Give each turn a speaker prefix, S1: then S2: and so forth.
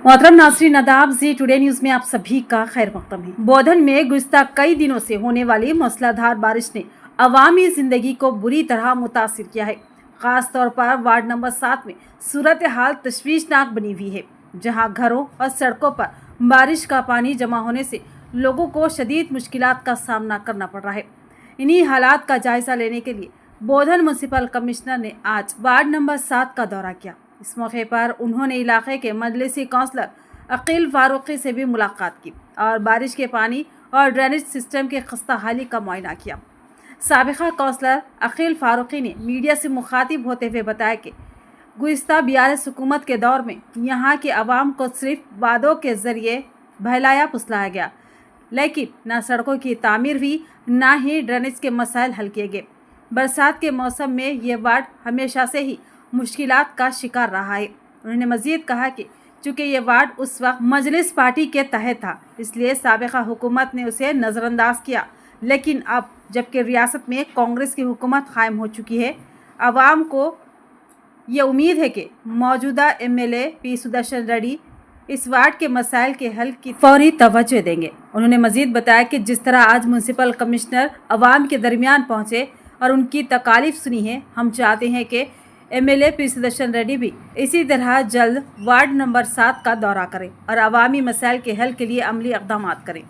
S1: मोहतरम नाज़रीन आदाब, जी टुडे न्यूज़ में आप सभी का खैर मक़दम है। बोधन में गुज़िश्ता कई दिनों से होने वाली मूसलाधार बारिश ने अवामी ज़िंदगी को बुरी तरह मुतासिर किया है। ख़ास तौर पर वार्ड नंबर 7 में सूरत हाल तशवीशनाक बनी हुई है, जहां घरों और सड़कों पर बारिश का पानी जमा होने से लोगों को शदीद मुश्किलात का सामना करना पड़ रहा है। इन्हीं हालात का जायज़ा लेने के लिए बोधन म्यूनसिपल कमिश्नर ने आज वार्ड नंबर 7 का दौरा किया। इस मौके पर उन्होंने इलाके के मजलिसी काउंसलर अकील फारूकी से भी मुलाकात की और बारिश के पानी और ड्रेनेज सिस्टम की खस्ता हाली का मुआयना किया। साबिका काउंसलर अकील फारूकी ने मीडिया से मुखातिब होते हुए बताया कि गुज़िश्ता BRS हुकूमत के दौर में यहाँ के अवाम को सिर्फ वादों के ज़रिए बहलाया फुसलाया गया, लेकिन न सड़कों की तामीर हुई, न ही ड्रेनेज के मसाइल हल किए गए। बरसात के मौसम में ये वार्ड हमेशा से ही मुश्किलात का शिकार रहा है। उन्होंने मज़ीद कहा कि चूँकि ये वार्ड उस वक्त मजलिस पार्टी के तहत था, इसलिए साबिका हुकूमत ने उसे नज़रअंदाज किया, लेकिन अब जबकि रियासत में कांग्रेस की हुकूमत कायम हो चुकी है, आवाम को ये उम्मीद है कि मौजूदा MLA P सुदर्शन रेड्डी इस वार्ड के मसाइल के हल की फौरी तवज्जो देंगे। उन्होंने मज़ीद बताया कि जिस तरह आज म्यूनसिपल कमिश्नर आवाम के दरमियान पहुँचे और उनकी तकालीफ सुनी है, हम चाहते हैं कि MLA P सुदर्शन रेड्डी भी इसी तरह जल्द वार्ड नंबर 7 का दौरा करें और अवामी मसाइल के हल के लिए अमली इक़दामात करें।